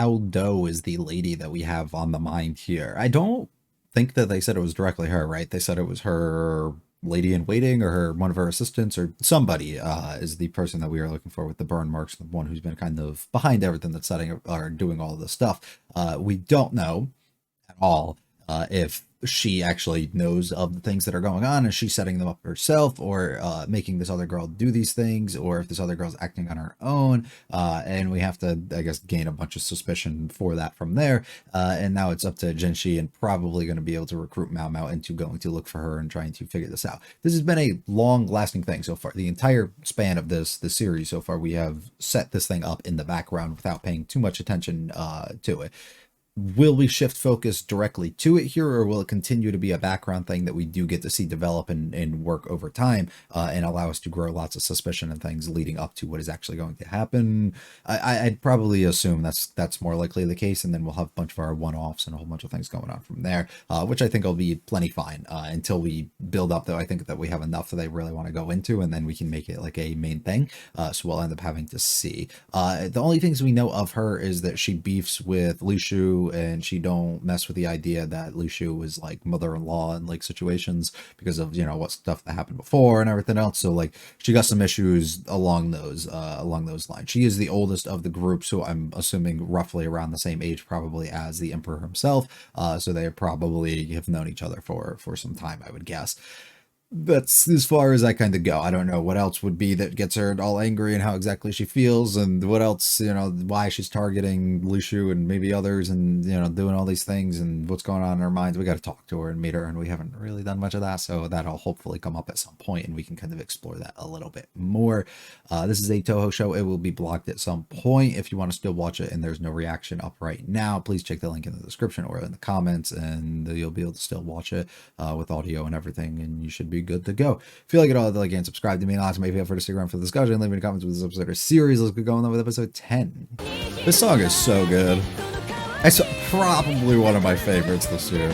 Aldo is the lady that we have on the mind here. I don't think that they said it was directly her, right? They said it was her lady in waiting or her one of her assistants or somebody is the person that we are looking for with the burn marks, the one who's been kind of behind everything that's setting or doing all of this stuff. We don't know at all if she actually knows of the things that are going on. Is she setting them up herself or making this other girl do these things, or if this other girl's acting on her own? And we have to, I guess, gain a bunch of suspicion for that from there. And now it's up to Jinshi and probably going to be able to recruit Mao Mao into going to look for her and trying to figure this out. This has been a long lasting thing so far. The entire span of this series so far, we have set this thing up in the background without paying too much attention to it. Will we shift focus directly to it here, or will it continue to be a background thing that we do get to see develop and work over time and allow us to grow lots of suspicion and things leading up to what is actually going to happen? I'd probably assume that's more likely the case, and then we'll have a bunch of our one-offs and a whole bunch of things going on from there, which I think will be plenty fine until we build up, though. I think that we have enough that I really want to go into, and then we can make it like a main thing, so we'll end up having to see. The only things we know of her is that she beefs with Lu Shu, and she don't mess with the idea that Lu Shu was like mother-in-law in like situations because of, you know, what stuff that happened before and everything else. So like she got some issues along those lines. She is the oldest of the group, so I'm assuming roughly around the same age probably as the emperor himself. So they probably have known each other for some time, I would guess. That's as far as I kind of go. I don't know what else would be that gets her all angry and how exactly she feels, and what else, you know, why she's targeting Lu Shu and maybe others, and, you know, doing all these things and what's going on in her minds. We got to talk to her and meet her, and we haven't really done much of that, so that'll hopefully come up at some point and we can kind of explore that a little bit more. This is a Toho show. It will be blocked at some point. If you want to still watch it and there's no reaction up right now, please check the link in the description or in the comments, and you'll be able to still watch it with audio and everything, and you should be good to go. If you like it all, like and subscribe to me, and also maybe feel free to stick around for the discussion. Leave me comments with this episode or series. Let's get going on with episode 10. This song is so good. It's probably one of my favorites this year.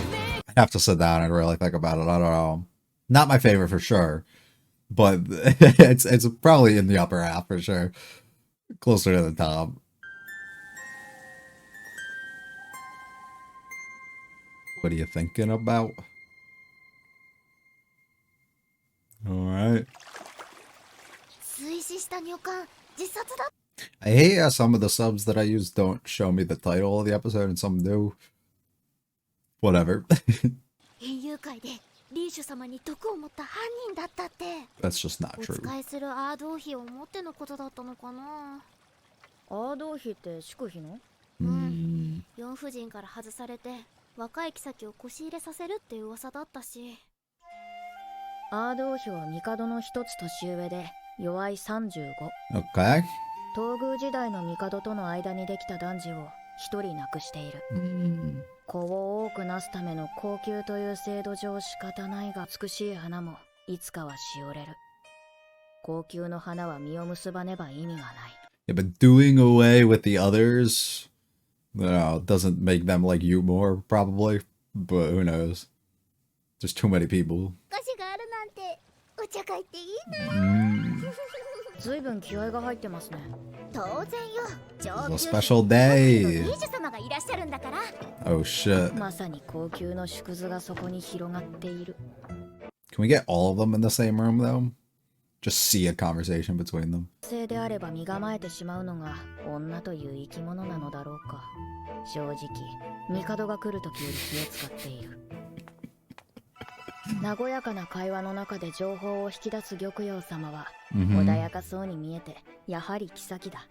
I have to sit down and really think about it. I don't know. Not my favorite for sure, but it's probably in the upper half for sure. Closer to the top. What are you thinking about? Alright. I hate how some of the subs that I use don't show me the title of the episode and some do. Whatever. That's just not true. 四夫人から外されて若い妃を腰入れさせるって噂だったし。アード王妃は帝の一つ年上で弱い35。Okay. 東宮時代の帝との間にできた男児を一人亡くしている。子を多くなすための高級という制度上仕方ないが、美しい花もいつかはしおれる。高級の花は実を結ばねば意味がない。Yeah, but doing away with the others, doesn't make them like you more, probably. But who knows? There's too many people. お茶会っていいな。ずいぶん気合が入ってますね。当然よ。It's a special day. リージュ様がいらっしゃるんだから。Oh shit. まさに高級の縮図がそこに広がっている。Can we get all of them in the same room though? Just see a conversation between them. 性であれば身構えてしまうのが女という生き物なのだろうか。正直、帝が来るときより気を使っている。和やかな会話の中で情報を引き出す玉葉様は、穏やかそうに見えてやはり妃だ。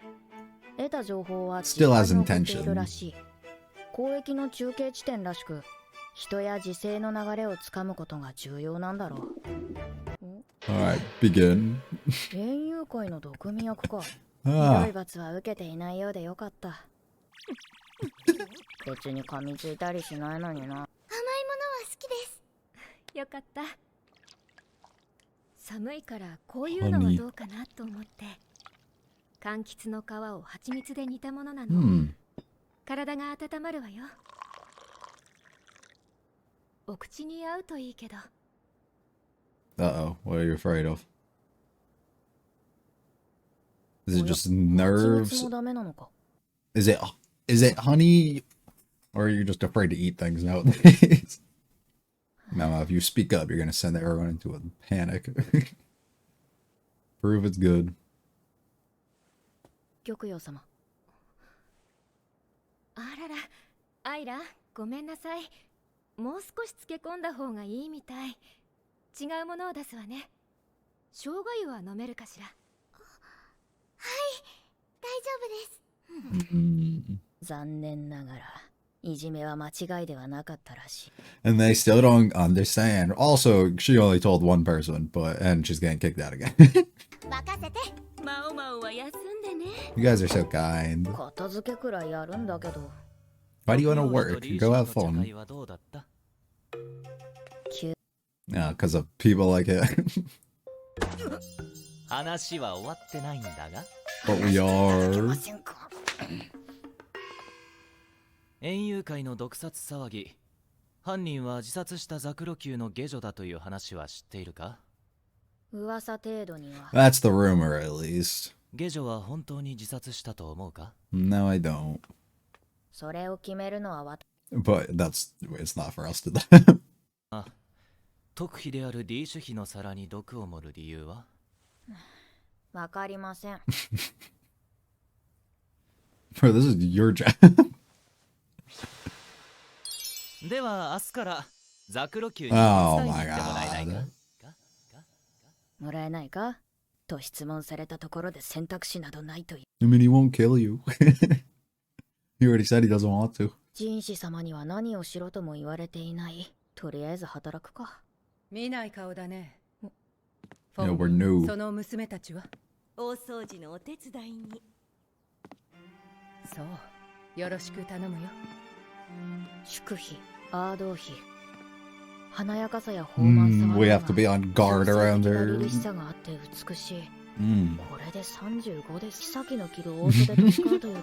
得た情報はStill has 実家に送っている intention. らしい。交易の中継地点らしく、人や時勢の流れをつかむことが重要なんだろう。Alright, begin. 園遊会の毒味役か。ひどい罰は受けていないようでよかった。別に噛みついたりしないのにな。甘いものは好きです。よかった。寒いからこういうのはどうかなと思って。柑橘の皮を蜂蜜で煮たものなの。体が温まるわよ。お口に合うといいけど。Uh-oh, what are you afraid of? Is it just nerves? Is it Is it honey, or are you just afraid to eat things nowadays? No, if you speak up, you're gonna send everyone into a panic. Prove it's good. 玉葉様。あらら、アイラ、ごめんなさい。もう少し漬け込んだ方がいいみたい。違うものを出すわね。生姜湯は飲めるかしら。はい、大丈夫です。残念ながら、いじめは間違いではなかったらしい。And they still don't understand. Also, she only told one person, and she's getting kicked out again. 任せて。マオマオは休んでね。You guys are so kind. 片付けくらいやるんだけど。Why do you want to work? Go have fun. Yeah, because of people like it. 話は終わってないんだが。But we are. 園遊会の毒殺騒ぎ。犯人は自殺したザクロ級の下女だという話は知っているか？噂程度には。That's the rumor, at least. 下女は本当に自殺したと思うか？ No, I don't. それを決めるのはBut it's not for us to. あ、特費である D 種妃の皿に毒を盛る理由は？わかりません。Bro, this is your job. では明日からザクロ級に手 Oh 伝いに my 行ってもらえないか？ god. もらえないかと質問されたところで選択肢などないという。I mean, he won't kill you. He already said he doesn't want to. 人士様には何をしろとも言われていない。とりあえず働くか。見ない顔だね。Yeah, we're new. その娘たちは大掃除のお手伝いに。そう、よろしく頼むよ。祝妃、アードー妃。華やかさや豊満さは We have to be on guard around 凛 her. 々しさがあって美しい。Mm. これで35です。先の着る大袖とスカートより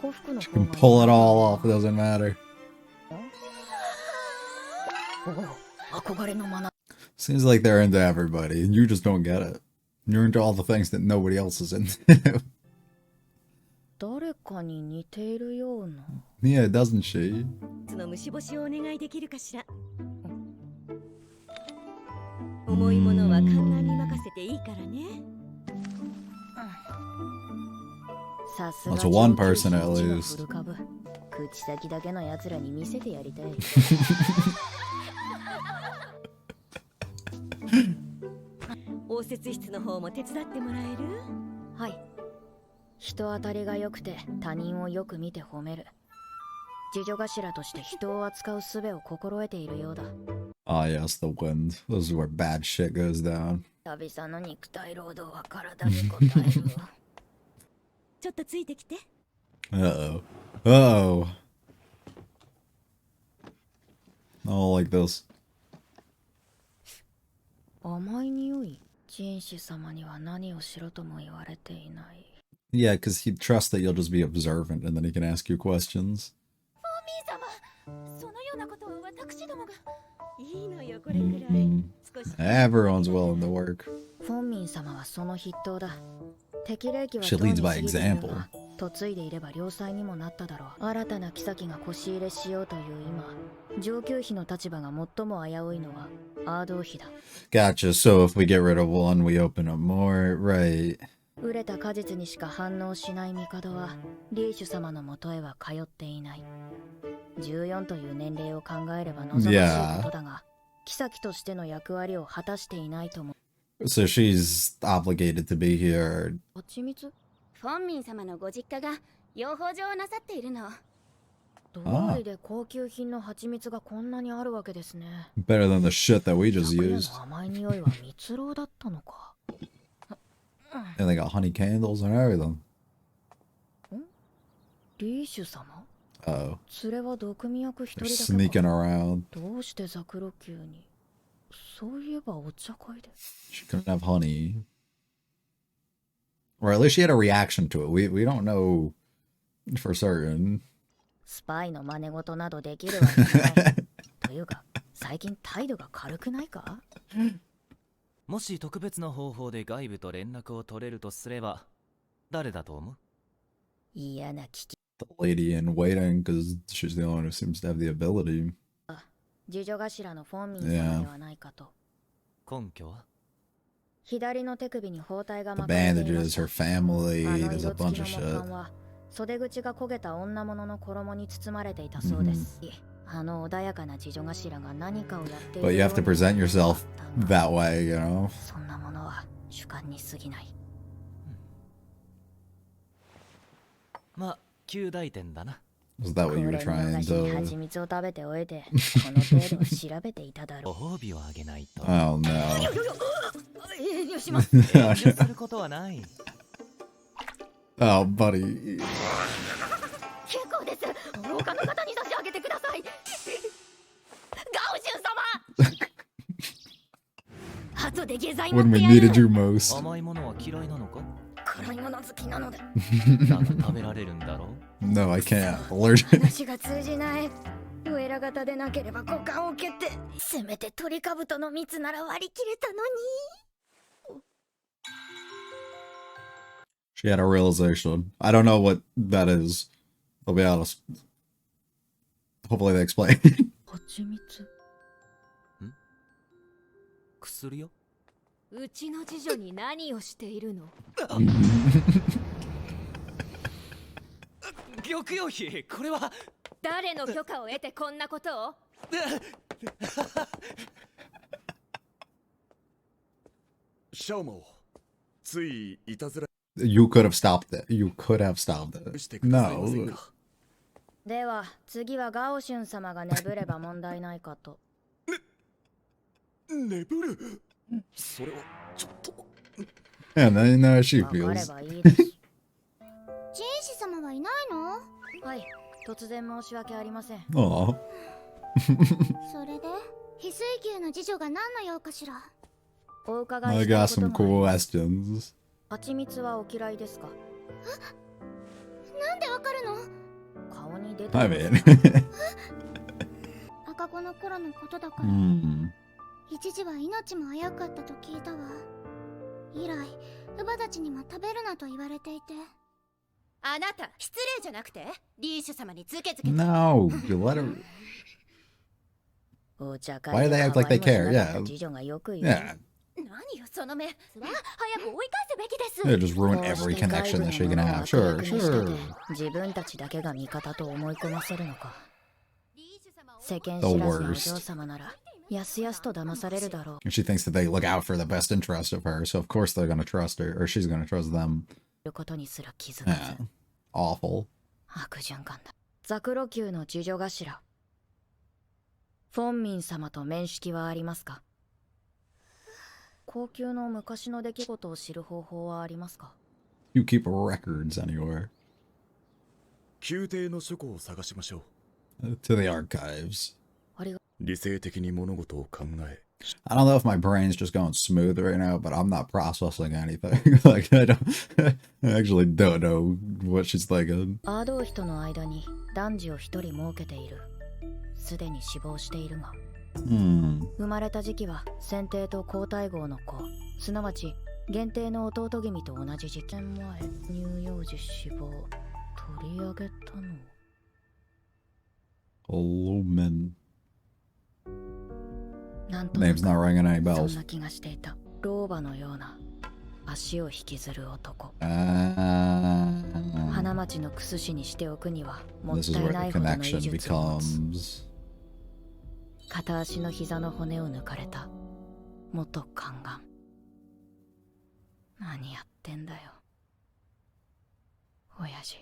古服の She 方 can が pull it all off, it doesn't matter. おお、憧れのまな。 Seems like they're into everybody, and you just don't get it. You're into all the things that nobody else is into. 誰かに似ているような。Yeah, doesn't she? その虫干しをお願いできるかしら。重いものはカンナーに任せていいからね。さすが That's one person at 上級 least. 品の古株。口先だけのやつらに見せてやりたい。応接室の方も手伝ってもらえる？はい。人当たりが良くて他人をよく見て褒める。次女頭として人を扱う術を心得ているようだ。Ah, yes, the wind. This is where bad shit goes down. 久々の肉体労働は体に応える。ちょっとついてきて。Uh-oh. Uh-oh. I don't like this. 甘い匂い。人士様には何をしろとも言われていない。Yeah, because he trusts that you'll just be observant and then he can ask you questions. そのようなことを私どもが。いいのよ、これくらい。少し。Everyone's willing to work. フォンミン様はその筆頭だ。適齢期は She とうに leads 過 by ぎている example. が、嫁いでいれば良妻にもなっただろう。新たな妃が腰入れしようという今、上級妃の立場が最も危ういのはアードー妃だ。Gotcha. So if we get rid of one, we open up more, right? 熟れた果実にしか反応しない帝はリーシュ様のもとへは通っていない。14という年齢を考えれば望ましいことだが、妃としての役割を果たしていないとも。So she's obligated to be here. 蜂蜜？フォンミン様のご実家が養蜂場をなさっているの。どうりで高級品の蜂蜜がこんなにあるわけですね。Better than the shit that we just 昨夜 used. の甘い匂いは蜜蝋だったのか。And they got honey candles and everything. リーシュ様？ Uh-oh. 連れは毒味役一 They're 人だけ sneaking か。 around. どうしてザクロ級に？そういえばお茶会で。 She couldn't have honey. Or at least she had a reaction to it. We don't know for certain. スパイの真似事などできるわけない。というか、最近態度が軽くないか？もし特別な方法で外部と連絡を取れるとすれば、誰だと思う？嫌な聞き。The lady in waiting, because she's the only one who seems to have the ability. 次女頭のフォンミン様ではないかと。根拠は？左の手首に包帯が The 巻かれていま bandages, した。 her family, あの there's a 色付 bunch き of の木 shit. 管は袖口が焦げた女物の衣に包まれていたそうです。あの穏やかな次女頭が何かをやっている But you have to present yourself that way, you know? そんなものは主観に過ぎない。まあ、旧大点だな。Is that what you were これの trying 梨に to... 蜂蜜を食べておいて、この程度調べていただろう。ご褒美をあげないと。Oh no. 遠慮します。遠慮することはない。Oh, buddy. 結構です。他の方に差し上げてください。ガオシュン様。後で下剤持 When って we やる。 needed you most. 甘いものは嫌いなのか？辛いもの好きなので。だが食べられるんだろう。No, I can't. Allergic. 話が通じない。お偉方でなければ股間を蹴って、せめて鳥かぶとの蜜なら割り切れたのに。She had a realization. I don't know what that is. I'll be honest. Hopefully they explain. 蜂蜜。薬よ。うちの次女に何をしているの？玉葉妃、これは誰の許可を得てこんなことを？シャオマオ、ついいたずら You could have stopped it. You could have stopped it. してくださいません No. か。では次はガオシュン様が眠れば問題ないかと。眠る。それはちょっと。 And I know how she わかれ feels. ばいいです。ジンシ様はいないの？はい、突然申し訳ありません。 Aw. それで翡翠牛の次女が何の用かしら？お伺い I した got いこと some もあり cool ます。 questions. 蜂蜜はお嫌いですか？なんでわかるの？顔に出て I ます mean. 赤子の頃のことだから、Hmm. 一時は命も危うかったと聞いたわ。以来乳母たちにも食べるなと言われていて。あなた失礼じゃなくてリーシュ様につけつけて。 No, you let her. お茶 Why do 会 they で act 可 like 愛 they もし care? なかった Yeah. 次女がよく言う。 Yeah. 何よその目。それは早く追い返すべきです。 They just ruin こう every して connection that she 外部 can の have. ものを Sure, 悪役に仕立て sure. 自分たちだけが味方と思い込ませるのか。リーシュ様を世間 The 知らずのお worst. 嬢様ならやすやすと騙されるだろう。 And she thinks that they look out for the best interest of her, so of course they're gonna trust her, or she's gonna trust them. ることにすら気づかず。 Yeah. Awful. 悪循環だ。ザクロ級の次女頭。フォンミン様と面識はありますか？高級の昔の出来事を知る方法はありますか？ You keep records anywhere. 宮廷の書庫を探しましょう。 To the archives. ありが理性的に物事を考え、 I don't know if my brain's just going smooth right now, but I'm not processing anything. Like I actually don't know what she's thinking. アードー人の間に男児を一人設けている。すでに死亡しているが、 Hmm. 生まれた時期は先帝と皇太后の子、すなわち限定の弟君と同じ時期。前、乳幼児死亡。取り上げたの。 Lumen. なんとな Name's く not ringing any そん bells. な気がしていた。老婆のような足を引きずる男。 Ah. 花町のクス市にしておくにはもっ This is たい where な the いほどの connection 医術を持つ。 becomes. 片足の膝の骨を抜かれた元宦官。何やってんだよ親父。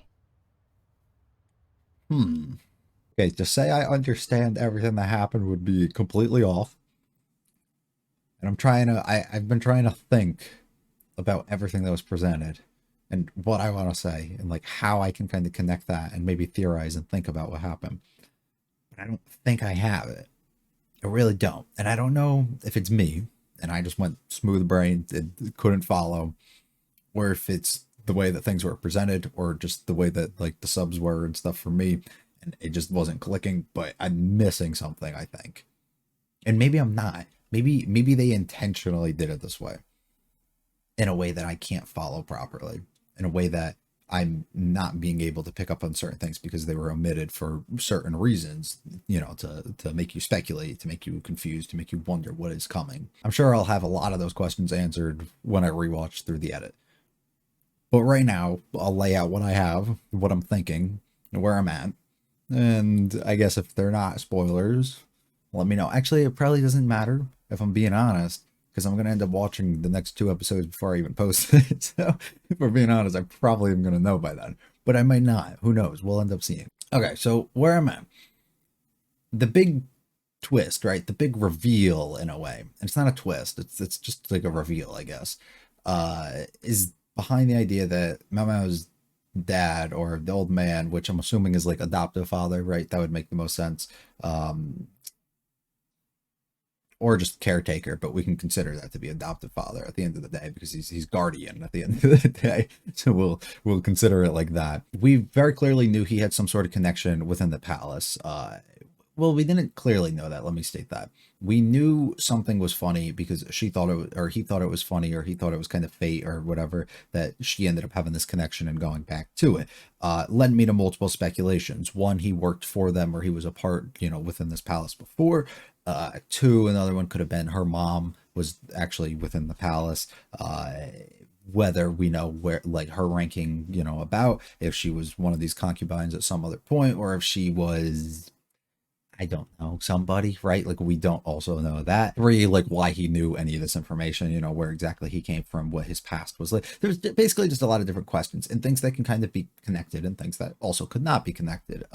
Hmm. Okay, to say I understand everything that happened would be completely off. And I've been trying to think about everything that was presented and what I want to say and like how I can kind of connect that and maybe theorize and think about what happened. But I don't think I have it. I really don't. And I don't know if it's me and I just went smooth brained and couldn't follow, or if it's the way that things were presented or just the way that like the subs were and stuff for me and it just wasn't clicking. But I'm missing something, I think. And maybe I'm not. Maybe they intentionally did it this way in a way that I can't follow properly, in a way that I'm not being able to pick up on certain things because they were omitted for certain reasons, you know, to make you speculate, to make you confused, to make you wonder what is coming. I'm sure I'll have a lot of those questions answered when I rewatch through the edit. But right now, I'll lay out what I have, what I'm thinking, and where I'm at. And I guess if they're not spoilers, let me know. Actually, it probably doesn't matter if I'm being honest, because I'm going to end up watching the next 2 episodes before I even post it. So if we're being honest, I probably am going to know by then. But I might not. Who knows? We'll end up seeing. Okay, so where I'm at. The big twist, right? The big reveal in a way. And it's not a twist. It's just like a reveal, I guess. Is behind the idea that Mama's dad or the old man, which I'm assuming is like adoptive father, right? That would make the most sense. Or just caretaker, but we can consider that to be adoptive father at the end of the day because he's guardian at the end of the day. So we'll consider it like that. We very clearly knew he had some sort of connection within the palace. Well, we didn't clearly know that. Let me state that. We knew something was funny because she thought it, or he thought it was funny, or he thought it was kind of fate or whatever, that she ended up having this connection and going back to it. Led me to multiple speculations. One, he worked for them or he was a part, you know, within this palace before. Two, another one could have been her mom was actually within the palace. Whether we know where, like, her ranking, you know, about if she was one of these concubines at some other point, or if she was, I don't know, somebody, right? Like, we don't also know that. Three, like, why he knew any of this information, you know, where exactly he came from, what his past was like. There's basically just a lot of different questions and things that can kind of be connected and things that also could not be connected.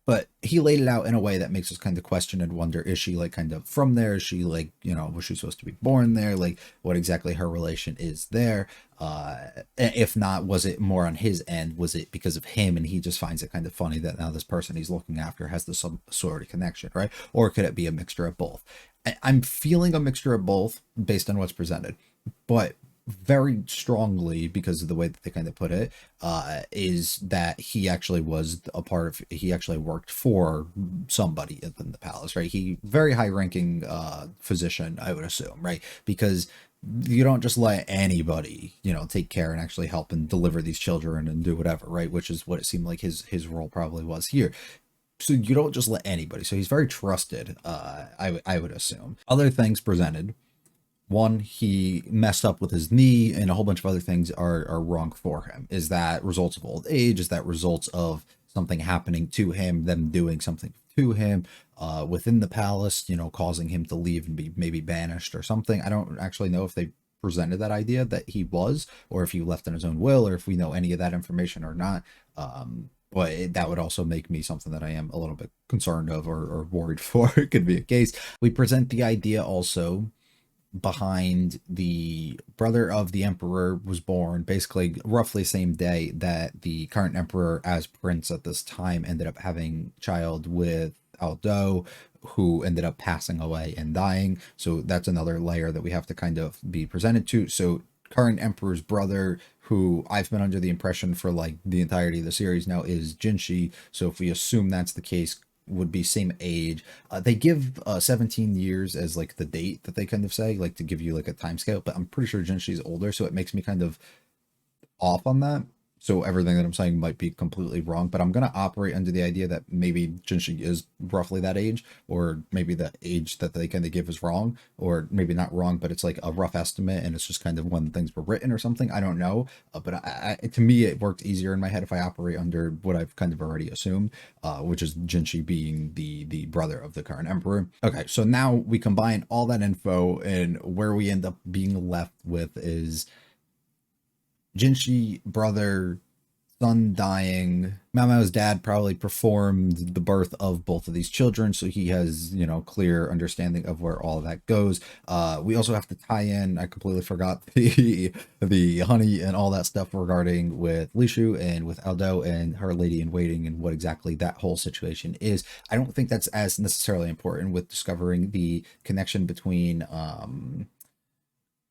But he laid it out in a way that makes us kind of question and wonder, is she like kind of from there? Is she like, you know, was she supposed to be born there? Like, what exactly her relation is there? If not, was it more on his end? Was it because of him and he just finds it kind of funny that now this person he's looking after has this some sort of connection, right? Or could it be a mixture of both? I'm feeling a mixture of both based on what's presented, but very strongly, because of the way that they kind of put it, is that he actually was a part of, he actually worked for somebody in the palace, right? He very high ranking physician, I would assume, right? Because you don't just let anybody, you know, take care and actually help and deliver these children and do whatever, right? Which is what it seemed like his role probably was here. So you don't just let anybody. So he's very trusted, I would assume. Other things presented. One, he messed up with his knee, and a whole bunch of other things are wrong for him. Is that results of old age? Is that results of something happening to him, them doing something to him within the palace, you know, causing him to leave and be maybe banished or something? I don't actually know if they presented that idea that he was, or if he left in his own will, or if we know any of that information or not. But that would also make me something that I am a little bit concerned of or worried for. It could be a case. We present the idea also behind the brother of the emperor was born basically roughly same day that the current emperor as prince at this time ended up having child with Aldo, who ended up passing away and dying. So that's another layer that we have to kind of be presented to. So current emperor's brother, who I've been under the impression for like the entirety of the series now, is Jinshi. So if we assume that's the case, would be same age. They give 17 years as like the date that they kind of say, like to give you like a time scale, but I'm pretty sure Jinshi's older, so it makes me kind of off on that. So everything that I'm saying might be completely wrong, but I'm going to operate under the idea that maybe Jinshi is roughly that age, or maybe the age that they kind of give is wrong, or maybe not wrong, but it's like a rough estimate and it's just kind of when things were written or something. I don't know. But to me, it worked easier in my head if I operate under what I've kind of already assumed, which is Jinshi being the brother of the current emperor. Okay, so now we combine all that info, and where we end up being left with is Jinshi, brother, son dying. Mamao's dad probably performed the birth of both of these children, so he has, you know, clear understanding of where all of that goes. We also have to tie in, I completely forgot the honey and all that stuff regarding with Lishu and with Aldo and her lady in waiting and what exactly that whole situation is. I don't think that's as necessarily important with discovering the connection between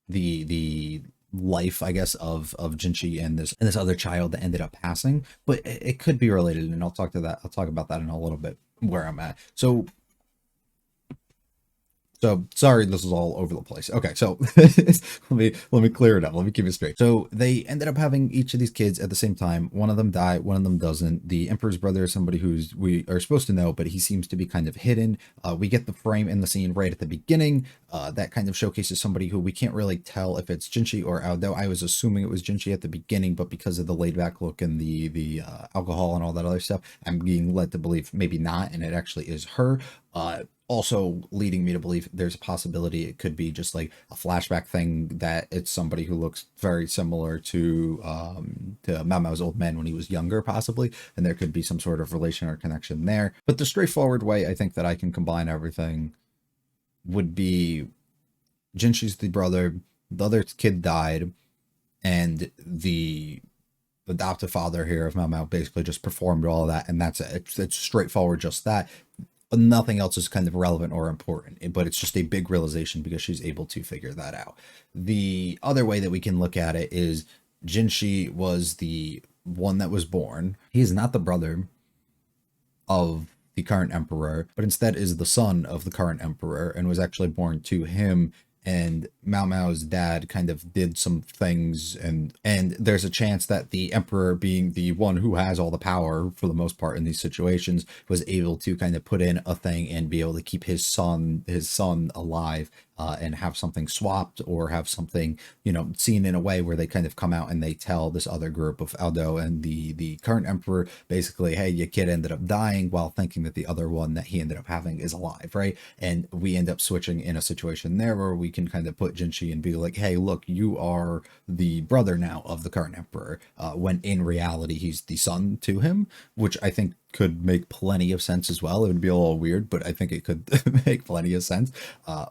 the life, I guess, of Jinshi and this other child that ended up passing, but it could be related, and I'll talk about that in a little bit where I'm at. So So sorry, this is all over the place. Okay, so let me clear it up. Let me keep it straight. So they ended up having each of these kids at the same time. One of them died, one of them doesn't. The Emperor's brother is somebody who's we are supposed to know, but he seems to be kind of hidden. We get the frame in the scene right at the beginning. That kind of showcases somebody who we can't really tell if it's Jinchi or Aldo. I was assuming it was Jinchi at the beginning, but because of the laid back look and the alcohol and all that other stuff, I'm being led to believe maybe not, and it actually is her. Also leading me to believe there's a possibility it could be just like a flashback thing, that it's somebody who looks very similar to Mao Mao's old man when he was younger, possibly, and there could be some sort of relation or connection there. But the straightforward way I think that I can combine everything would be Jinshi's the brother, the other kid died, and the adoptive father here of Mao Mao basically just performed all of that, and that's it. It's straightforward, just that. Nothing else is kind of relevant or important, but it's just a big realization because she's able to figure that out. The other way that we can look at it is Jinshi was the one that was born. He is not the brother of the current emperor, but instead is the son of the current emperor and was actually born to him. And Mao Mao's dad kind of did some things, and there's a chance that the emperor, being the one who has all the power for the most part in these situations, was able to kind of put in a thing and be able to keep his son alive, and have something swapped, or have something, seen in a way where they kind of come out and they tell this other group of Aldo and the current emperor, basically, hey, your kid ended up dying, while thinking that the other one that he ended up having is alive, right? And we end up switching in a situation there where we can kind of put Jinshi and be like, hey, look, you are the brother now of the current emperor, when in reality he's the son to him, which I think could make plenty of sense as well. It would be a little weird, but I think it could make plenty of sense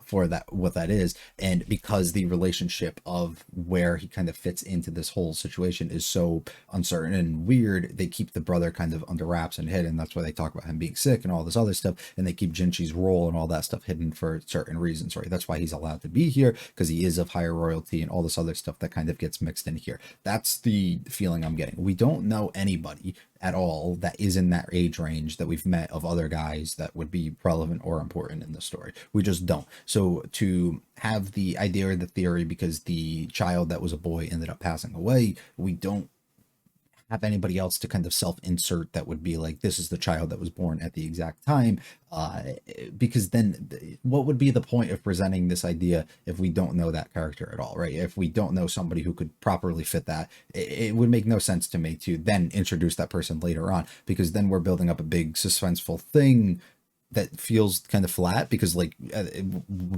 for that, what that is. And because the relationship of where he kind of fits into this whole situation is so uncertain and weird, they keep the brother kind of under wraps and hidden. That's why they talk about him being sick and all this other stuff, and they keep Jinshi's role and all that stuff hidden for certain reasons, right? That's why he's allowed to be here, because he is of higher royalty and all this other stuff that kind of gets mixed in here. That's the feeling I'm getting. We don't know anybody at all that is in that age range that we've met of other guys that would be relevant or important in the story. We just don't. So to have the idea or the theory, because the child that was a boy ended up passing away, we don't have anybody else to kind of self-insert that would be like, this is the child that was born at the exact time, because then what would be the point of presenting this idea if we don't know that character at all, right? If we don't know somebody who could properly fit that, it would make no sense to me to then introduce that person later on, because then we're building up a big suspenseful thing that feels kind of flat, because like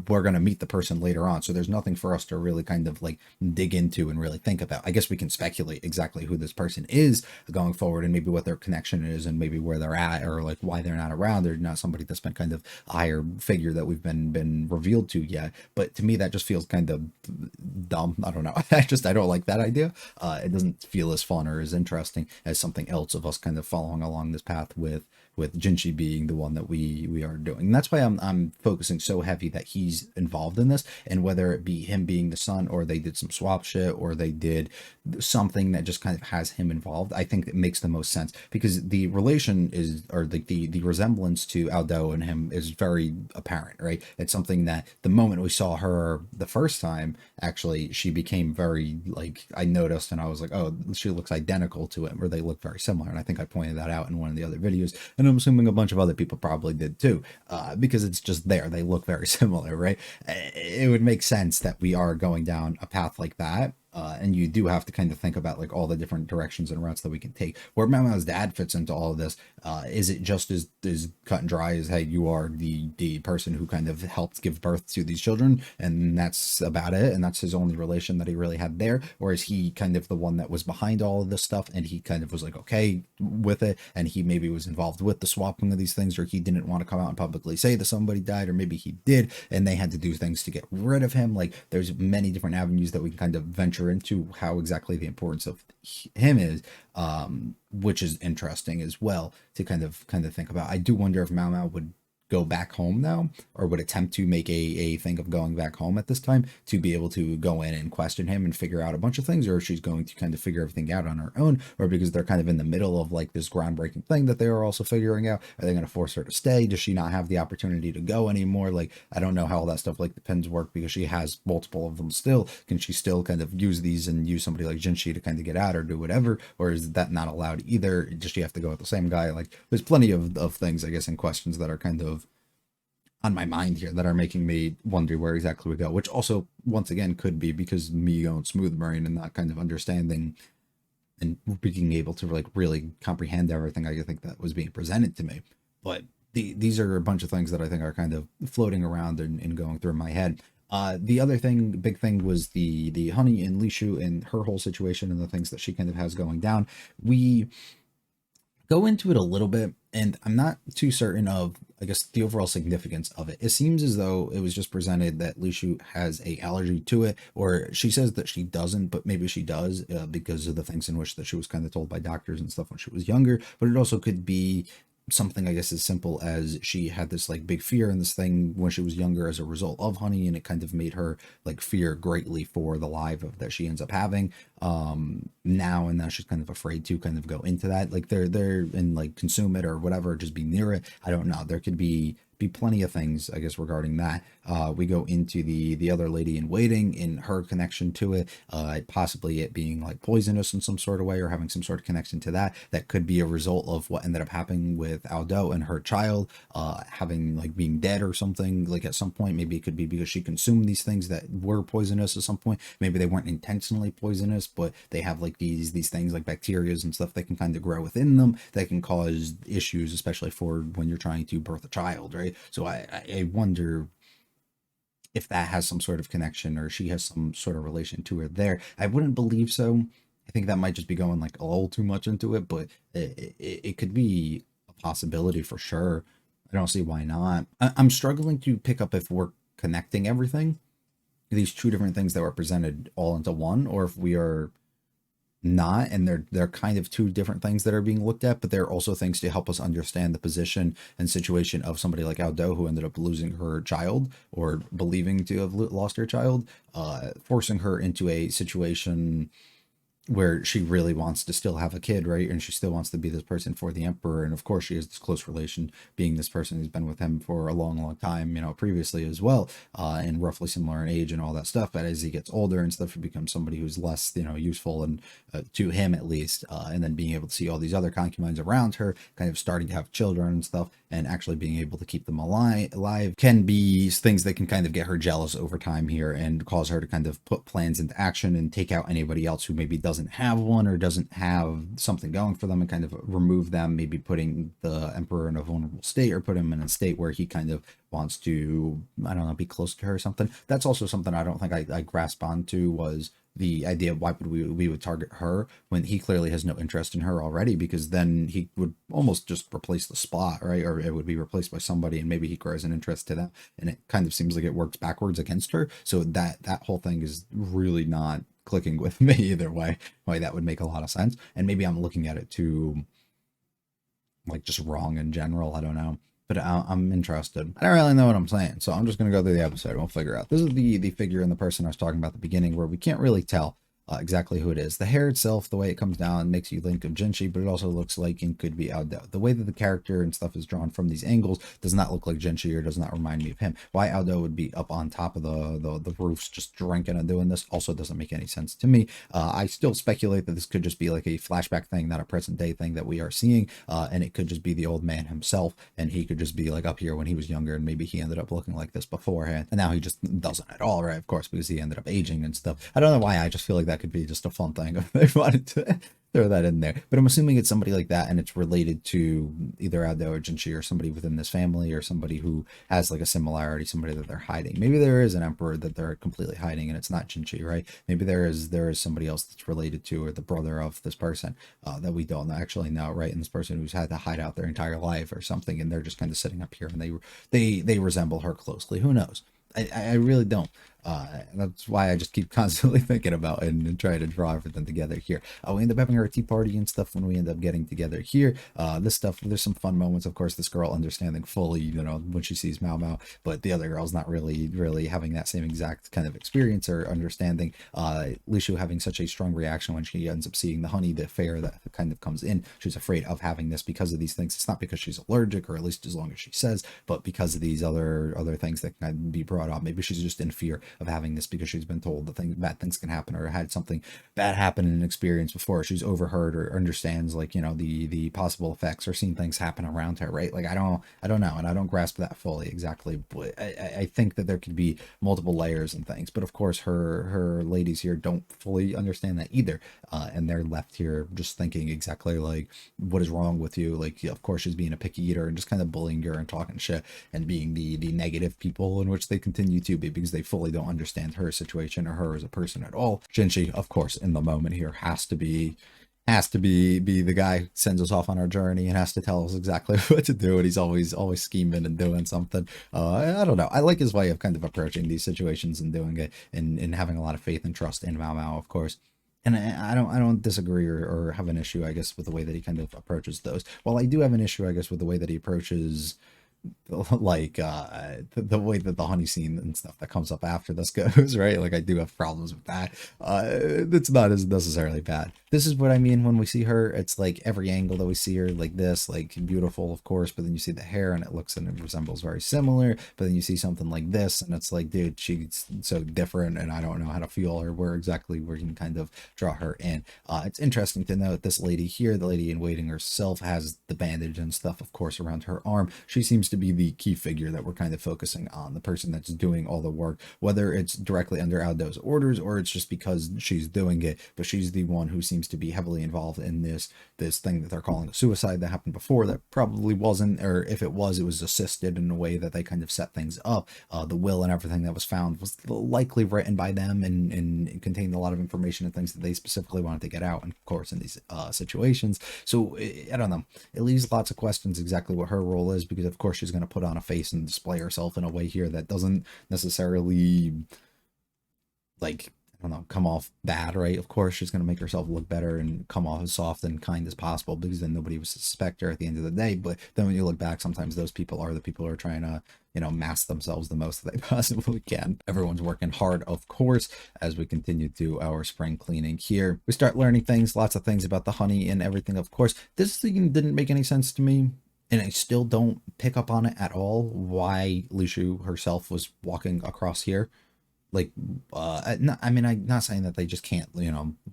we're going to meet the person later on, so there's nothing for us to really kind of like dig into and really think about. I guess we can speculate exactly who this person is going forward, and maybe what their connection is, and maybe where they're at, or like why they're not around. They're not somebody that's been kind of a higher figure that we've been revealed to yet. But to me, that just feels kind of dumb. I don't know. I don't like that idea. It doesn't feel as fun or as interesting as something else of us kind of following along this path with Jinshi being the one that we are doing. And that's why I'm focusing so heavy that he's involved in this, and whether it be him being the son, or they did some swap shit, or they did something that just kind of has him involved, I think it makes the most sense, because the relation is, or the resemblance to Aldo and him is very apparent, right? It's something that the moment we saw her the first time, actually, she became very, like, I noticed and I was like, oh, she looks identical to him, or they look very similar. And I think I pointed that out in one of the other videos, and I'm assuming a bunch of other people probably did too, because it's just there. They look very similar, right? It would make sense that we are going down a path like that. And you do have to kind of think about like all the different directions and routes that we can take. Where Mama's dad fits into all of this, is it just as cut and dry as, hey, you are the person who kind of helped give birth to these children, and that's about it, and that's his only relation that he really had there? Or is he kind of the one that was behind all of this stuff, and he kind of was like okay with it, and he maybe was involved with the swapping of these things, or he didn't want to come out and publicly say that somebody died, or maybe he did and they had to do things to get rid of him? Like, there's many different avenues that we can kind of venture into how exactly the importance of him is, which is interesting as well to kind of think about. I do wonder if Mao Mao would go back home now, or would attempt to make a thing of going back home at this time to be able to go in and question him and figure out a bunch of things, or if she's going to kind of figure everything out on her own, or because they're kind of in the middle of like this groundbreaking thing that they are also figuring out, are they going to force her to stay? Does she not have the opportunity to go anymore? Like, I don't know how all that stuff like the pins work, because she has multiple of them still. Can she still kind of use these and use somebody like Jinshi to kind of get out or do whatever, or is that not allowed either? Does she have to go with the same guy? Like, there's plenty of things, I guess, and questions that are kind of on my mind here that are making me wonder where exactly we go, which also, once again, could be because me going smooth brain and not kind of understanding and being able to like really comprehend everything I think that was being presented to me. But these are a bunch of things that I think are kind of floating around and going through my head. The other big thing was the Honey and Lishu and her whole situation and the things that she kind of has going down. We go into it a little bit, and I'm not too certain of, I guess, the overall significance of it. It seems as though it was just presented that Lishu has a allergy to it, or she says that she doesn't, but maybe she does because of the things in which that she was kind of told by doctors and stuff when she was younger. But it also could be something, I guess, as simple as she had this like big fear in this thing when she was younger as a result of Honey, and it kind of made her like fear greatly for the life that she ends up having now, and now she's kind of afraid to kind of go into that, like they're and like consume it or whatever, just be near it. I don't know, there could be plenty of things, I guess, regarding that. We go into the other lady in waiting, in her connection to it, possibly it being like poisonous in some sort of way, or having some sort of connection to that could be a result of what ended up happening with Aldo and her child, having like being dead or something, like at some point. Maybe it could be because she consumed these things that were poisonous at some point. Maybe they weren't intentionally poisonous, but they have like these things like bacterias and stuff that can kind of grow within them that can cause issues, especially for when you're trying to birth a child, right? So I wonder if that has some sort of connection, or she has some sort of relation to her there. I wouldn't believe so. I think that might just be going like a little too much into it, but it could be a possibility for sure. I don't see why not. I'm struggling to pick up if we're connecting everything, these two different things that were presented all into one, or if we are not, and they're kind of two different things that are being looked at, but they're also things to help us understand the position and situation of somebody like Aldo, who ended up losing her child, or believing to have lost her child, forcing her into a situation where she really wants to still have a kid, right? And she still wants to be this person for the emperor. And of course, she has this close relation, being this person who's been with him for a long, long time, previously as well, and roughly similar in age and all that stuff. But as he gets older and stuff, he becomes somebody who's less, useful, and to him at least. And then being able to see all these other concubines around her, kind of starting to have children and stuff, and actually being able to keep them alive can be things that can kind of get her jealous over time here, and cause her to kind of put plans into action and take out anybody else who maybe doesn't have one or doesn't have something going for them, and kind of remove them, maybe putting the emperor in a vulnerable state, or put him in a state where he kind of wants to, I don't know, be close to her or something. That's also something I don't think I grasped onto, was the idea of why would we would target her when he clearly has no interest in her already, because then he would almost just replace the spot, right? Or it would be replaced by somebody, and maybe he grows an interest to them, and it kind of seems like it works backwards against her. So that whole thing is really not clicking with me either way. Why that would make a lot of sense, and maybe I'm looking at it too like just wrong in general. I don't know. But I'm interested. I don't really know what I'm saying, so I'm just going to go through the episode and we'll figure out. This is the figure and the person I was talking about at the beginning, where we can't really tell exactly who it is. The hair itself, the way it comes down, makes you think of Jinshi, but it also looks like it could be Aldo. The way that the character and stuff is drawn from these angles does not look like Jinshi, or does not remind me of him. Why Aldo would be up on top of the roofs just drinking and doing this also doesn't make any sense to me. I still speculate that this could just be like a flashback thing, not a present day thing that we are seeing, and it could just be the old man himself, and he could just be like up here when he was younger, and maybe he ended up looking like this beforehand, and now he just doesn't at all, right? Of course, because he ended up aging and stuff. I don't know why, I just feel like that could be just a fun thing if they wanted to throw that in there. But I'm assuming it's somebody like that, and it's related to either Aldo or Jinshi, or somebody within this family, or somebody who has like a similarity, somebody that they're hiding. Maybe there is an emperor that they're completely hiding, and it's not Jinshi, right? Maybe there is somebody else that's related to, or the brother of this person that we don't actually know, right? And this person who's had to hide out their entire life or something, and they're just kind of sitting up here, and they resemble her closely. Who knows? I really don't. And that's why I just keep constantly thinking about it and trying to draw everything together here. We end up having our tea party and stuff when we end up getting together here. This stuff, there's some fun moments. Of course, this girl understanding fully, when she sees Mao Mao, but the other girl's not really having that same exact kind of experience or understanding. Lishu having such a strong reaction when she ends up seeing the honey, the affair that kind of comes in. She's afraid of having this because of these things. It's not because she's allergic, or at least as long as she says, but because of these other things that can be brought up. Maybe she's just in fear of having this because she's been told that bad things can happen, or had something bad happen in an experience before. She's overheard or understands the possible effects, or seen things happen around her, right? Like I don't know, and I don't grasp that fully exactly, but I think that there could be multiple layers and things. But of course her ladies here don't fully understand that either, and they're left here just thinking exactly like, what is wrong with you? Like, of course she's being a picky eater and just kind of bullying her and talking shit and being the negative people, in which they continue to be, because they fully don't understand her situation or her as a person at all. Shinji, of course, in the moment here has to be the guy who sends us off on our journey and has to tell us exactly what to do, and he's always scheming and doing something. I don't know, I like his way of kind of approaching these situations and doing it, and having a lot of faith and trust in Mao Mao, of course. And I don't disagree or have an issue, I guess, with the way that he kind of approaches those. Well, I do have an issue, I guess, with the way that he approaches like the way that the honey scene and stuff that comes up after this goes, right? Like I do have problems with that. It's not as necessarily bad. This is what I mean when we see her. It's like every angle that we see her, like this, like beautiful, of course, but then you see the hair and it looks and it resembles very similar, but then you see something like this and it's like, dude, she's so different, and I don't know how to feel or where exactly we can kind of draw her in. It's interesting to note this lady here, the lady in waiting herself, has the bandage and stuff, of course, around her arm. She seems to be the key figure that we're kind of focusing on, the person that's doing all the work, whether it's directly under Aldo's orders or it's just because she's doing it, but she's the one who seems to be heavily involved in this thing that they're calling a suicide that happened before, that probably wasn't, or if it was assisted in a way that they kind of set things up. The will and everything that was found was likely written by them and contained a lot of information and things that they specifically wanted to get out, and of course in these situations. So I don't know, it leaves lots of questions exactly what her role is, because of course she's going to put on a face and display herself in a way here that doesn't necessarily, like, I don't know, come off bad, right? Of course she's going to make herself look better and come off as soft and kind as possible, because then nobody would suspect her at the end of the day. But then when you look back, sometimes those people are the people who are trying to, mask themselves the most that they possibly can. Everyone's working hard, of course, as we continue to our spring cleaning here. We start learning things, lots of things about the honey and everything, of course. This thing didn't make any sense to me, and I still don't pick up on it at all, why Lishu herself was walking across here. Like, I'm not saying that they just can't,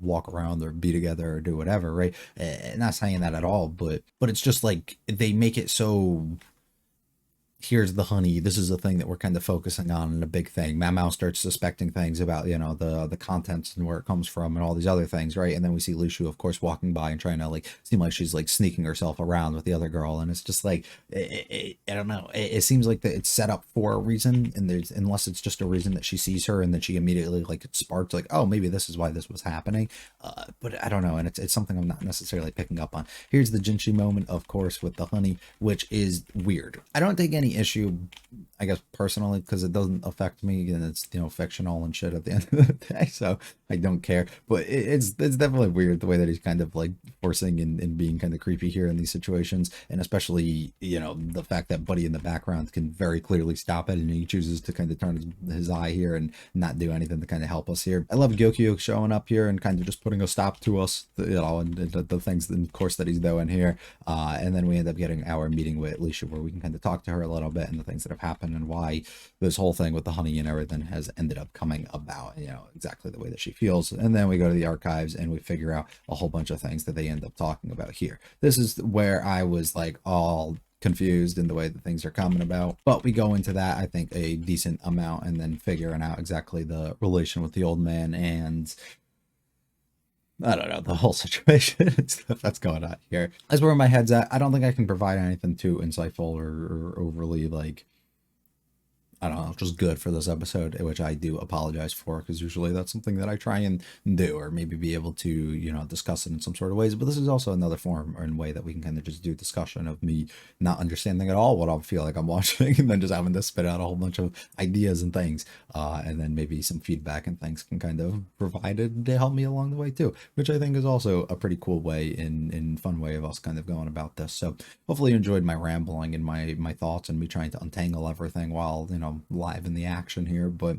walk around or be together or do whatever, right? Not saying that at all, but it's just like, they make it so, here's the honey, this is a thing that we're kind of focusing on, and a big thing. Mao starts suspecting things about, the contents and where it comes from and all these other things, right? And then we see Lishu, of course, walking by and trying to, like, seem like she's, like, sneaking herself around with the other girl, and it's just like, I don't know, it seems like that it's set up for a reason, and there's, unless it's just a reason that she sees her and then she immediately, like, it sparks, like, oh, maybe this is why this was happening, but I don't know, and it's something I'm not necessarily picking up on. Here's the Jinchi moment, of course, with the honey, which is weird. I don't take any issue, I guess, personally, because it doesn't affect me, and it's, fictional and shit at the end of the day, so I don't care. But it's definitely weird the way that he's kind of like forcing and being kind of creepy here in these situations, and especially, the fact that Buddy in the background can very clearly stop it, and he chooses to kind of turn his eye here and not do anything to kind of help us here. I love Gyokyo showing up here and kind of just putting a stop to us, and the things, of course, that he's doing here, and then we end up getting our meeting with Alicia, where we can kind of talk to her a little bit and the things that have happened and why this whole thing with the honey and everything has ended up coming about, exactly the way that she feels. And then we go to the archives and we figure out a whole bunch of things that they end up talking about here. This is where I was like all confused in the way that things are coming about, but we go into that, I think, a decent amount, and then figuring out exactly the relation with the old man and, I don't know, the whole situation and stuff that's going on here. That's where my head's at. I don't think I can provide anything too insightful or overly, like, I don't know, just good for this episode, which I do apologize for because usually that's something that I try and do, or maybe be able to, discuss it in some sort of ways. But this is also another form or in way that we can kind of just do discussion of me not understanding at all what I feel like I'm watching, and then just having to spit out a whole bunch of ideas and things, and then maybe some feedback and things can kind of provided to help me along the way too, which I think is also a pretty cool way in fun way of us kind of going about this. So hopefully you enjoyed my rambling and my thoughts and me trying to untangle everything while live in the action here, but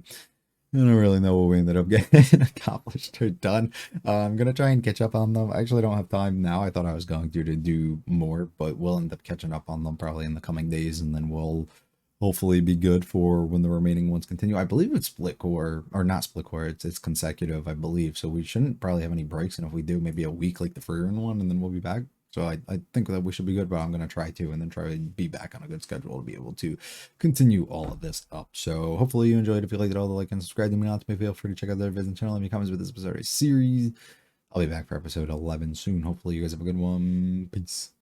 I don't really know what we ended up getting accomplished or done. I'm gonna try and catch up on them. I actually don't have time now. I thought I was going to do more, but we'll end up catching up on them probably in the coming days, and then we'll hopefully be good for when the remaining ones continue. I believe it's split core, or not split core, it's consecutive, I believe. So we shouldn't probably have any breaks, and if we do, maybe a week like the Freerin one, and then we'll be back. So I think that we should be good, but I'm going to try to, and then try to be back on a good schedule to be able to continue all of this up. So hopefully you enjoyed. If you liked it all, the like and subscribe to me. Not to me, feel free to check out the other videos and channel. Leave me comments with this episode series. I'll be back for episode 11 soon. Hopefully you guys have a good one. Peace.